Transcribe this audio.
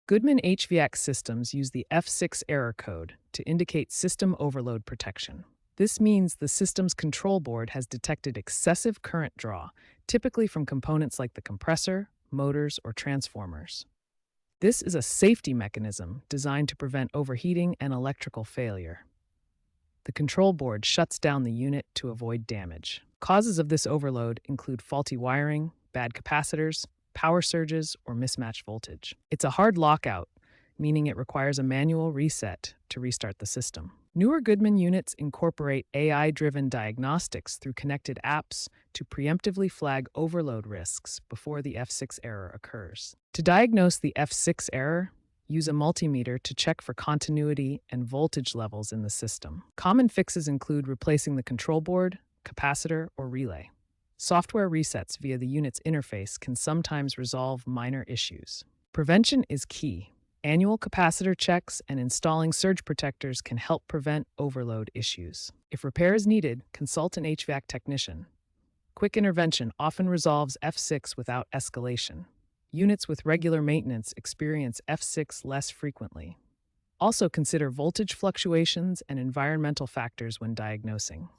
Goodman HVAC systems use the F6 error code to indicate system overload protection. This means the system's control board has detected excessive current draw, typically from components like the compressor, motors, or transformers. This is a safety mechanism designed to prevent overheating and electrical failure. The control board shuts down the unit to avoid damage. Causes of this overload include faulty wiring, bad capacitors, power surges, or mismatched voltage. It's a hard lockout, meaning it requires a manual reset to restart the system. Newer Goodman units incorporate AI-driven diagnostics through connected apps to preemptively flag overload risks before the F6 error occurs. To diagnose the F6 error, use a multimeter to check for continuity and voltage levels in the system. Common fixes include replacing the control board, capacitor, or relay. Software resets via the unit's interface can sometimes resolve minor issues. Prevention is key. Annual capacitor checks and installing surge protectors can help prevent overload issues. If repair is needed, consult an HVAC technician. Quick intervention often resolves F6 without escalation. Units with regular maintenance experience F6 less frequently. Also consider voltage fluctuations and environmental factors when diagnosing.